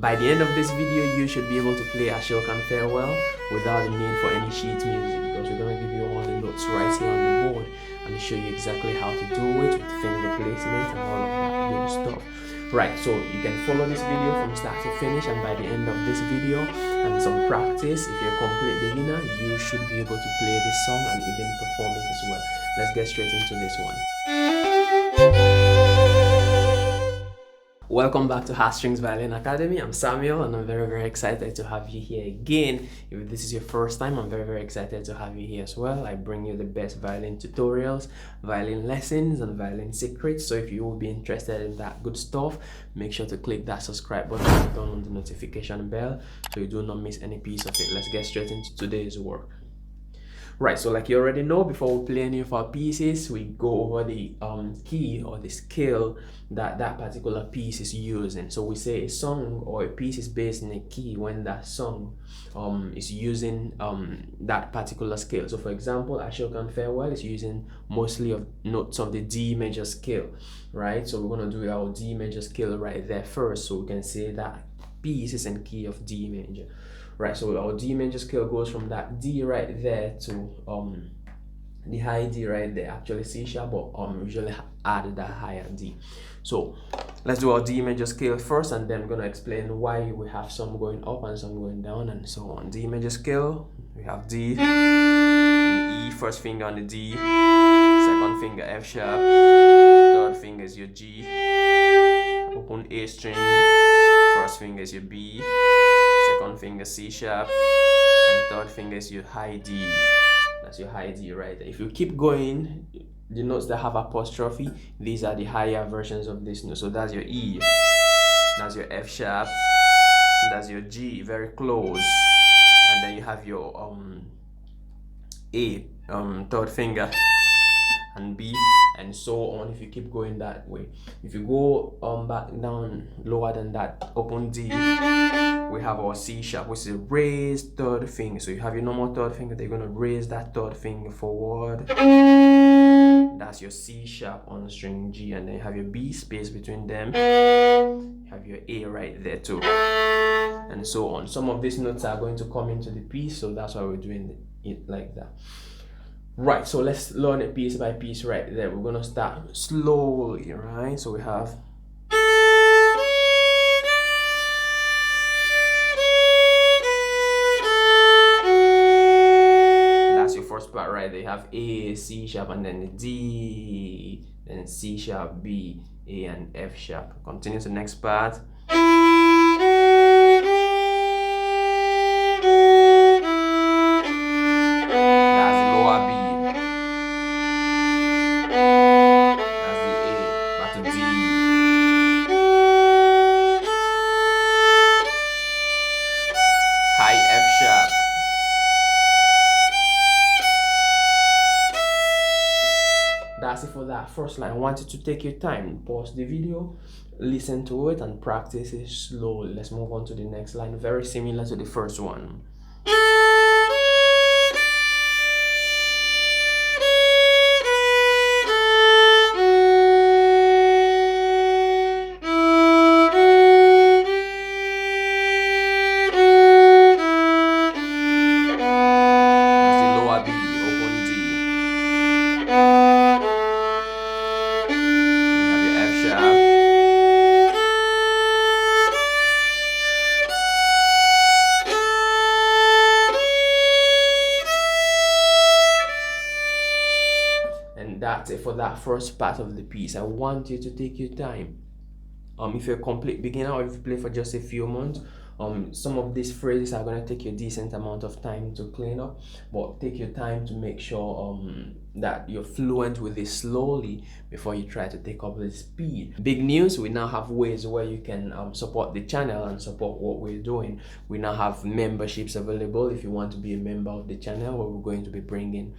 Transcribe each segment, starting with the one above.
By the end of this video, you should be able to play Ashokan Farewell without the need for any sheet music, because we're going to give you all the notes right here on the board and show you exactly how to do it with finger placement and all of that good stuff. Right, so you can follow this video from start to finish, and by the end of this video and some practice, if you're a complete beginner, you should be able to play this song and even perform it as well. Let's get straight into this one. Welcome back to Heartstrings Violin Academy. I'm Samuel and I'm very excited to have you here again. If this is your first time, I'm very excited to have you here as well. I bring you the best violin tutorials, violin lessons and violin secrets. So if you will be interested in that good stuff, make sure to click that subscribe button and turn on the notification bell so you do not miss any piece of it. Let's get straight into today's work. Right, so like you already know, before we play any of our pieces, we go over the key or the scale that that particular piece is using. So we say a song or a piece is based in a key when that song is using that particular scale. So for example, Ashokan Farewell is using mostly of notes of the D major scale, right? So we're going to do our D major scale right there first, so we can say that piece is in key of D major. Right, so our D major scale goes from that D right there to the high D right there, actually C sharp, but usually add that higher D. So let's do our D major scale first, and then I'm going to explain why we have some going up and some going down and so on. D major scale, we have D and E, first finger on the D, second finger F sharp, third finger is your G, open A string, first finger is your B, second finger C sharp, and third finger is your high D. That's your high D right there. If you keep going, the notes that have apostrophe, these are the higher versions of this note. So that's your E, that's your F sharp, that's your G, very close, and then you have your A, third finger, and B, and so on. If you keep going that way, if you go back down lower than that, open D, we have our C sharp, which is a raised third finger. So you have your normal third finger, they're going to raise that third finger forward. That's your C sharp on string G, and then you have your B space between them. You have your A right there too, and so on. Some of these notes are going to come into the piece, so that's why we're doing it like that. Right, so let's learn it piece by piece right there. We're going to start slowly, right? So we have first part right there. You have A, C sharp, and then the D, then C sharp, B, A, and F sharp. Continue to the next part. That's the lower B. That's the A. Back to D. High F sharp. That's it for that first line. I want you to take your time, pause the video, listen to it, and practice it slowly. Let's move on to the next line, very similar to the first one. That's the lower B, open D. That's it for that first part of the piece. I want you to take your time. If you're a complete beginner or if you play for just a few months, some of these phrases are going to take you a decent amount of time to clean up, but take your time to make sure that you're fluent with it slowly before you try to take up the speed. Big news, we now have ways where you can support the channel and support what we're doing. We now have memberships available if you want to be a member of the channel, where we're going to be bringing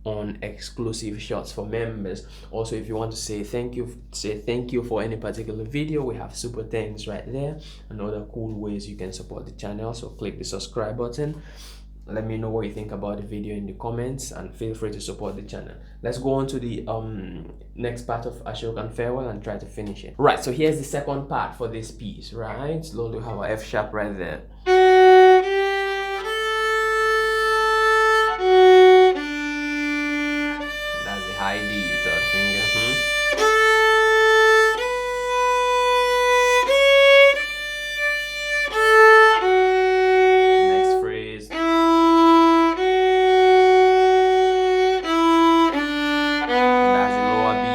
on exclusive shots for members. Also, if you want to say thank you for any particular video, we have super thanks right there and other cool ways you can support the channel. So click the subscribe button let me know what you think about the video in the comments, and feel free to support the channel. Let's go on to the next part of Ashokan Farewell and try to finish it. Right, so here's the second part for this piece, right? Slowly have a F sharp right there. That's the high D, third finger. Next phrase. That's the lower B,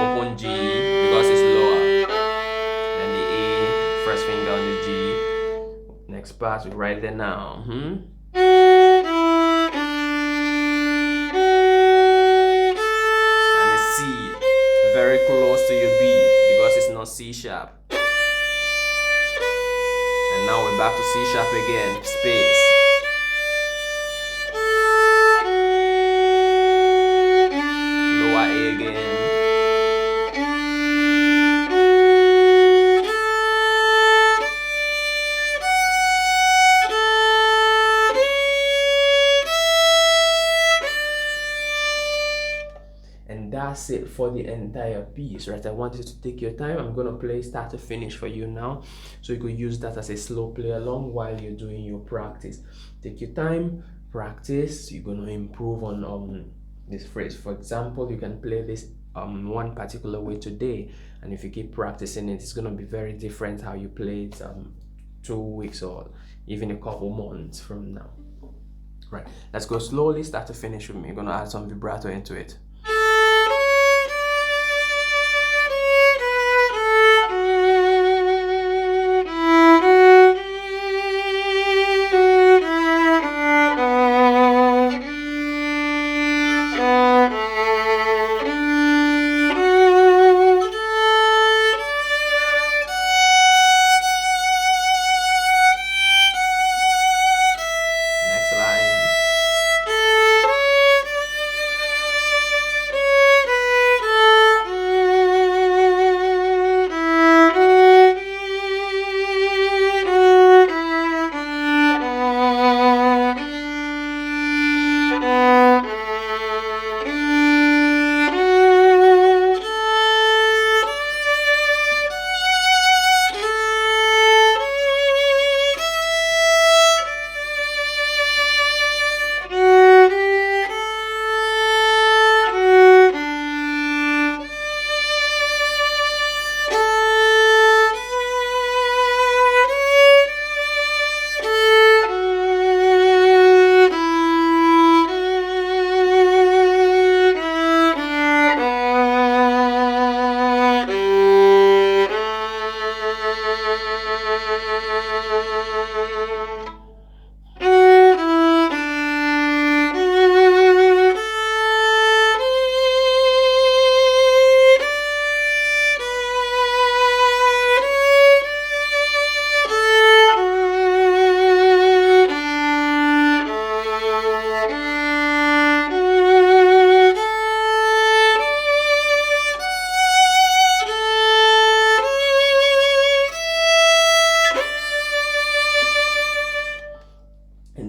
open G because it's lower. Then the A, first finger on the G. Next part, we right there now. And the C, very close to your B because it's not C sharp. And now we're back to C sharp again, space. Lower A again. And that's it for the entire piece, right? I want you to take your time. I'm gonna play start to finish for you now, so you could use that as a slow play along while you're doing your practice. Take your time, practice. You're gonna improve on this phrase. For example, you can play this one particular way today, and if you keep practicing it, it's gonna be very different how you play it 2 weeks or even a couple months from now. Right, let's go slowly, start to finish with me. I'm gonna add some vibrato into it.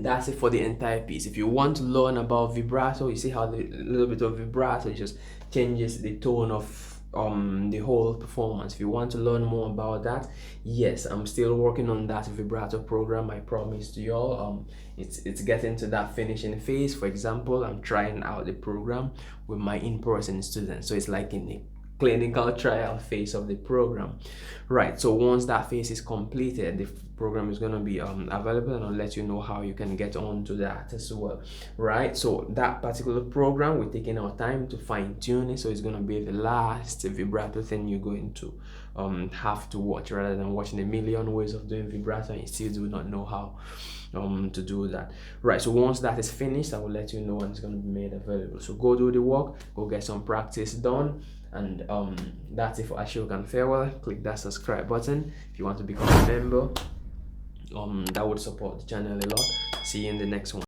That's it for the entire piece. If you want to learn about vibrato, you see how the little bit of vibrato just changes the tone of the whole performance. If you want to learn more about that, yes, I'm still working on that vibrato program. I promised you all. It's getting to that finishing phase. For example, I'm trying out the program with my in-person students, so it's like in the clinical trial phase of the program. Right, so once that phase is completed, the program is going to be available, and I'll let you know how you can get on to that as well. Right, so that particular program, we're taking our time to fine-tune it, so it's going to be the last vibrato thing you're going to have to watch, rather than watching a million ways of doing vibrato and you still do not know how to do that. Right, so once that is finished, I will let you know when it's going to be made available. So go do the work, go get some practice done, and that's it for Ashokan Farewell. Click that subscribe button if you want to become a member. That would support the channel a lot. See you in the next one.